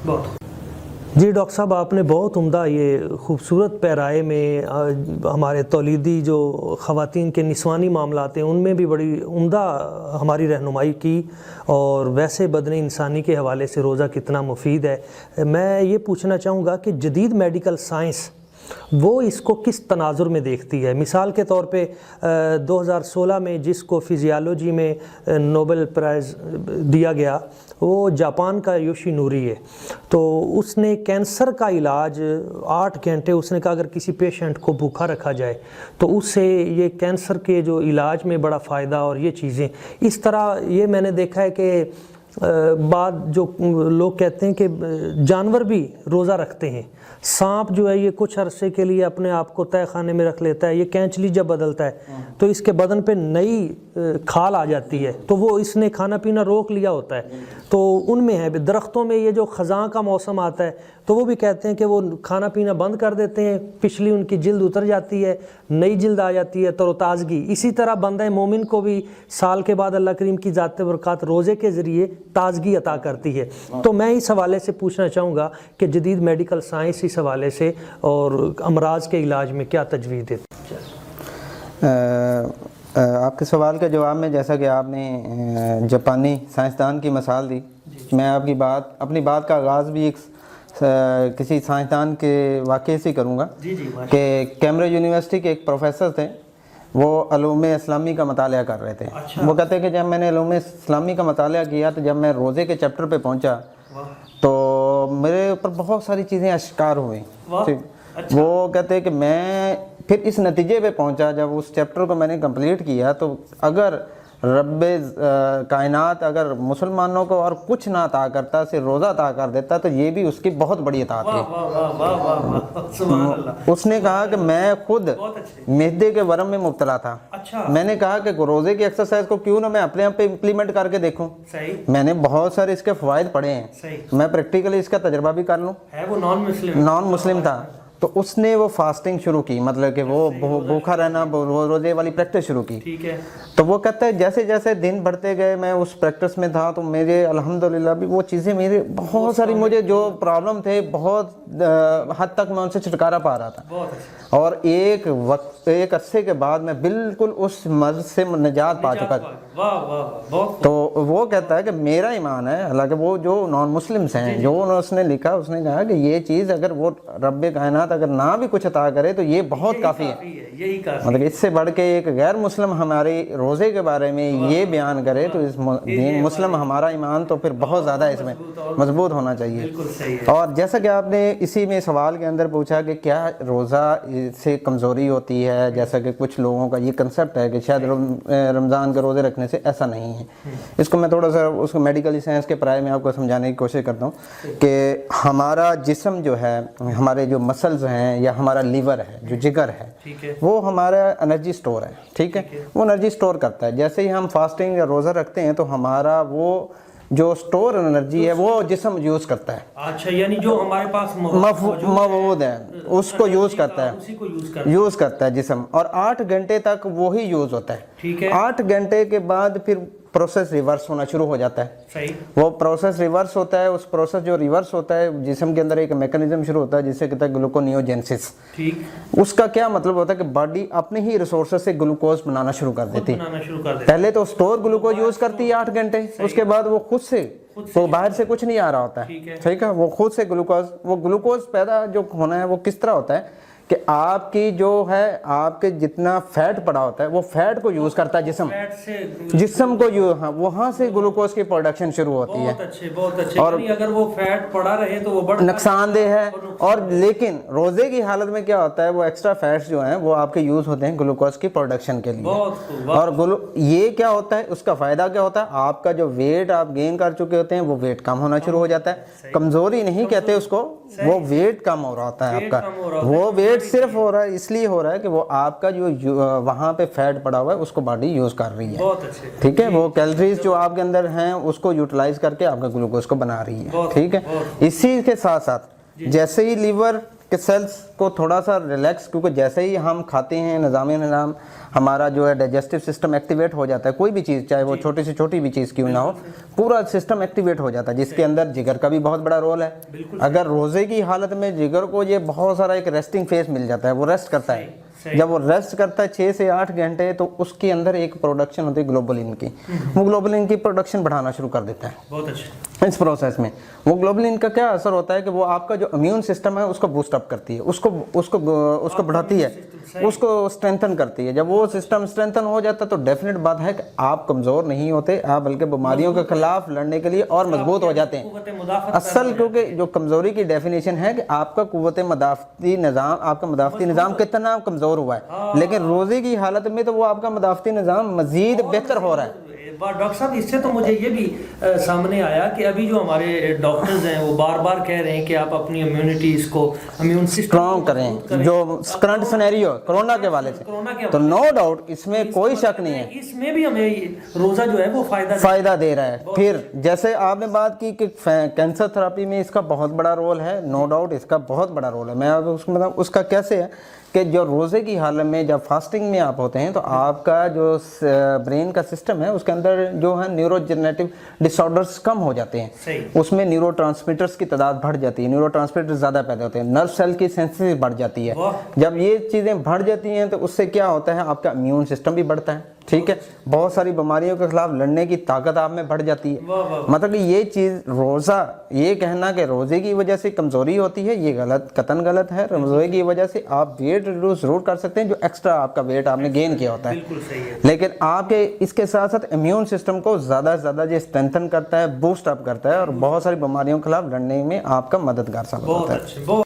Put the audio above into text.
بہت جی ڈاکٹر صاحب، آپ نے بہت عمدہ یہ خوبصورت پیرائے میں ہمارے تولیدی جو خواتین کے نسوانی معاملات ہیں ان میں بھی بڑی عمدہ ہماری رہنمائی کی، اور ویسے بدن انسانی کے حوالے سے روزہ کتنا مفید ہے۔ میں یہ پوچھنا چاہوں گا کہ جدید میڈیکل سائنس وہ اس کو کس تناظر میں دیکھتی ہے؟ مثال کے طور پہ 2016 میں جس کو فزیالوجی میں نوبل پرائز دیا گیا وہ جاپان کا یوشی نوری ہے، تو اس نے کینسر کا علاج 8 گھنٹے، اس نے کہا اگر کسی پیشنٹ کو بھوکا رکھا جائے تو اس سے یہ کینسر کے جو علاج میں بڑا فائدہ، اور یہ چیزیں اس طرح یہ میں نے دیکھا ہے کہ بعد جو لوگ کہتے ہیں کہ جانور بھی روزہ رکھتے ہیں، سانپ جو ہے یہ کچھ عرصے کے لیے اپنے آپ کو تہہ خانے میں رکھ لیتا ہے، یہ کینچلی جب بدلتا ہے تو اس کے بدن پہ نئی کھال آ جاتی ہے، تو وہ اس نے کھانا پینا روک لیا ہوتا ہے۔ تو ان میں ہے درختوں میں یہ جو خزاں کا موسم آتا ہے تو وہ بھی کہتے ہیں کہ وہ کھانا پینا بند کر دیتے ہیں، پچھلی ان کی جلد اتر جاتی ہے، نئی جلد آ جاتی ہے، تر و تازگی۔ اسی طرح بندہ مومن کو بھی سال کے بعد اللہ کریم کی ذات برکات روزے کے ذریعے تازگی عطا کرتی ہے۔ تو میں اس حوالے سے پوچھنا چاہوں گا کہ جدید میڈیکل سائنس اس حوالے سے اور امراض کے علاج میں کیا تجویز دیتی ہے؟ آپ کے سوال کے جواب میں جیسا کہ آپ نے جاپانی سائنسدان کی مثال دی، میں اپنی بات کا آغاز بھی ایک کسی سائنسدان کے واقعے سے کروں گا کہ کیمبرج یونیورسٹی کے ایک پروفیسر تھے، وہ علوم اسلامی کا مطالعہ کر رہے تھے۔ وہ کہتے ہیں کہ جب میں نے علوم اسلامی کا مطالعہ کیا تو جب میں روزے کے چیپٹر پہ پہنچا تو میرے اوپر بہت ساری چیزیں اشکار ہوئیں۔ وہ کہتے ہیں کہ میں پھر اس نتیجے پہ پہنچا جب اس چیپٹر کو میں نے کمپلیٹ کیا تو اگر رب کائنات اگر مسلمانوں کو اور کچھ نہ عطا کرتا، صرف روزہ عطا کر دیتا تو یہ بھی اس کی بہت بڑی اطاعت ہے۔ اس نے کہا کہ میں خود معدے کے ورم میں مبتلا تھا، میں نے کہا کہ روزے کی ایکسرسائز کو کیوں نہ میں اپنے آپ پہ امپلیمنٹ کر کے دیکھوں، میں نے بہت سارے اس کے فوائد پڑھے ہیں، میں پریکٹیکلی اس کا تجربہ بھی کر لوں۔ وہ نان مسلم تھا تو اس نے وہ فاسٹنگ شروع کی، مطلب کہ وہ بھوکا رہنا، روزے والی پریکٹس شروع کی۔ تو وہ کہتا ہے جیسے جیسے دن بڑھتے گئے میں اس پریکٹس میں تھا تو میرے الحمدللہ بھی وہ چیزیں میرے بہت ساری مجھے جو پرابلم تھے بہت حد تک میں ان سے چھٹکارا پا رہا تھا، اور ایک عرصے کے بعد میں بالکل اس مرض سے نجات پا چکا تھا۔ تو وہ کہتا ہے کہ میرا ایمان ہے، حالانکہ وہ جو نان مسلمس ہیں جو اس نے لکھا، اس نے کہا کہ یہ چیز اگر وہ رب کائنات اگر نہ بھی کچھ عطا کرے تو یہ بہت کافی ہے، مطلب اس سے بڑھ کے ایک غیر مسلم ہمارے روزے کے بارے میں یہ بیان کرے تو اس مسلم ہمارا ایمان تو پھر بہت زیادہ اس میں مضبوط ہونا چاہیے۔ اور جیسا کہ آپ نے اسی میں سوال کے اندر پوچھا کہ کیا روزہ سے کمزوری ہوتی ہے، جیسا کہ کچھ لوگوں کا یہ کنسپٹ ہے کہ شاید رمضان کے روزے رکھنے سے ایسا نہیں ہے۔ اس کو میں تھوڑا سا اس کو میڈیکل سائنس کے پرائے میں آپ کو سمجھانے کی کوشش کرتا ہوں کہ ہمارا جسم جو ہے، ہمارے جو مسلز ہیں یا ہمارا لیور ہے، جو جگر ہے، وہ ہمارا انرجی سٹور ہے، ٹھیک ہے، وہ انرجی سٹور کرتا ہے۔ جیسے ہی ہم فاسٹنگ یا روزہ رکھتے ہیں تو ہمارا وہ جو سٹور انرجی ہے وہ جسم یوز کرتا ہے، اچھا، یعنی جو ہمارے پاس موجود ہے اس کو یوز کرتا ہے جسم، اور 8 گھنٹے تک وہی یوز ہوتا ہے۔ 8 گھنٹے کے بعد پھر پروسیس ریورس ہونا شروع ہو جاتا ہے، وہ پروسیس ریورس ہوتا ہے۔ اس پروسیس جو ریورس ہوتا ہے جسم کے اندر ایک میکانزم شروع ہوتا ہے جسے کہتے ہیں گلوکونیوجینسس۔ اس کا کیا مطلب ہوتا ہے کہ باڈی اپنے ہی ریسورسز سے گلوکوز بنانا شروع کر دیتی ہے۔ پہلے تو سٹور گلوکوز یوز کرتی ہے 8 گھنٹے، اس کے بعد وہ خود سے، وہ باہر سے کچھ نہیں آ رہا ہوتا ہے، ٹھیک ہے، وہ خود سے گلوکوز پیدا جو ہونا ہے وہ کس طرح ہوتا ہے کہ آپ کی جو ہے آپ کے جتنا فیٹ پڑا ہوتا ہے وہ فیٹ کو یوز کرتا ہے جسم کو، وہاں سے گلوکوز کی پروڈکشن شروع ہوتی ہے۔ بہت اچھے، اور اگر وہ فیٹ پڑا رہے تو وہ بڑا نقصان دہ ہے۔ اور لیکن روزے کی حالت میں کیا ہوتا ہے، وہ ایکسٹرا فیٹس جو ہیں وہ آپ کے یوز ہوتے ہیں گلوکوز کی پروڈکشن کے لیے۔ اور یہ کیا ہوتا ہے، اس کا فائدہ کیا ہوتا ہے، آپ کا جو ویٹ آپ گین کر چکے ہوتے ہیں وہ ویٹ کم ہونا شروع ہو جاتا ہے۔ کمزوری نہیں کہتے اس کو، وہ ویٹ کم ہو رہا ہوتا ہے آپ کا، وہ ویٹ صرف ہو رہا ہے اس لیے ہو رہا ہے کہ وہ آپ کا جو وہاں پہ فیٹ پڑا ہوا ہے اس کو باڈی یوز کر رہی ہے، ٹھیک ہے، وہ کیلوریز جو آپ کے اندر ہیں اس کو یوٹیلائز کر کے آپ کا گلوکوز کو بنا رہی ہے، ٹھیک ہے۔ اسی کے ساتھ ساتھ جیسے ہی لیور کہ سیلس کو تھوڑا سا ریلیکس، کیونکہ جیسے ہی ہم کھاتے ہیں نظام ہمارا جو ہے ڈائجسٹو سسٹم ایکٹیویٹ ہو جاتا ہے، کوئی بھی چیز چاہے وہ چھوٹی سے چھوٹی بھی چیز کیوں نہ ہو، پورا سسٹم ایکٹیویٹ ہو جاتا ہے، جس کے اندر جگر کا بھی بہت بڑا رول ہے۔ اگر روزے کی حالت میں جگر کو یہ بہت سارا ایک ریسٹنگ فیز مل جاتا ہے، وہ ریسٹ کرتا ہے، جب وہ ریسٹ کرتا ہے 6 سے 8 گھنٹے، تو اس کے اندر ایک پروڈکشن ہوتی ہے گلوبولن کی، وہ گلوبولن کی پروڈکشن بڑھانا شروع کر دیتا ہے۔ بہت اچھا۔ اس پروسیس میں وہ گلوبولن کا کیا اثر ہوتا ہے کہ وہ آپ کا جو امیون سسٹم ہے اس کو بوسٹ اپ کرتی ہے، اس کو بڑھاتی ہے، اس کو اسٹرینتھن کرتی ہے۔ جب وہ سسٹم اسٹرینتھن ہو جاتا ہے تو ڈیفینیٹ بات ہے کہ آپ کمزور نہیں ہوتے، آپ بلکہ بیماریوں کے خلاف لڑنے کے لیے اور مضبوط ہو جاتے ہیں۔ اصل کیونکہ جو کمزوری کی ڈیفینیشن ہے کہ آپ کا قوت مدافعتی نظام، آپ کا مدافعتی نظام کتنا کمزور ہوا ہے، لیکن روزے کی حالت میں تو وہ آپ کا مدافعتی نظام مزید بہتر ہو رہا ہے۔ ڈاکٹر صاحب اس سے تو مجھے یہ بھی سامنے آیا کہ ابھی جو ہمارے ڈاکٹرز ہیں وہ بار بار کہہ رہے ہیں کہ آپ اپنی امیونٹیز کو، امیون سسٹم اسٹرانگ کریں، جو کرنٹ سینیریو کرونا کے والے سے، تو نو ڈاؤٹ اس میں کوئی شک نہیں ہے، اس میں بھی ہمیں روزہ جو ہے وہ فائدہ دے رہا ہے۔ پھر جیسے آپ نے بات کی کہ کینسر تھراپی میں اس کا بہت بڑا رول ہے، نو ڈاؤٹ اس کا بہت بڑا رول ہے۔ میں اب اس میں اس کا کیسے ہے کہ جو روزے کی حالت میں جب فاسٹنگ میں آپ ہوتے ہیں تو آپ کا جو برین کا سسٹم ہے اس کے اندر جو ہے نیورو جنریٹو ڈس آرڈرز کم ہو جاتے ہیں، اس میں نیورو ٹرانسمیٹرز کی تعداد بڑھ جاتی ہے، نیورو ٹرانسمیٹر زیادہ پیدا ہوتے ہیں، نرو سیل کی سینسٹیوٹی بڑھ جاتی ہے۔ جب یہ چیزیں بڑھ جاتی ہیں تو اس سے کیا ہوتا ہے، آپ کا امیون سسٹم بھی بڑھتا ہے، ٹھیک ہے، بہت ساری بیماریوں کے خلاف لڑنے کی طاقت آپ میں بڑھ جاتی ہے۔ مطلب کہ یہ چیز روزہ، یہ کہنا کہ روزے کی وجہ سے کمزوری ہوتی ہے، یہ غلط، قطعاً غلط ہے۔ روزے کی وجہ سے آپ ویٹ ریڈیوس ضرور کر سکتے ہیں، جو ایکسٹرا آپ کا ویٹ آپ نے گین کیا ہوتا ہے، لیکن آپ کے اس کے ساتھ ساتھ امیون سسٹم کو زیادہ سے زیادہ جو اسٹرینتھن کرتا ہے، بوسٹ اپ کرتا ہے، اور بہت ساری بیماریوں کے خلاف لڑنے میں آپ کا مددگار ثابت ہوتا ہے۔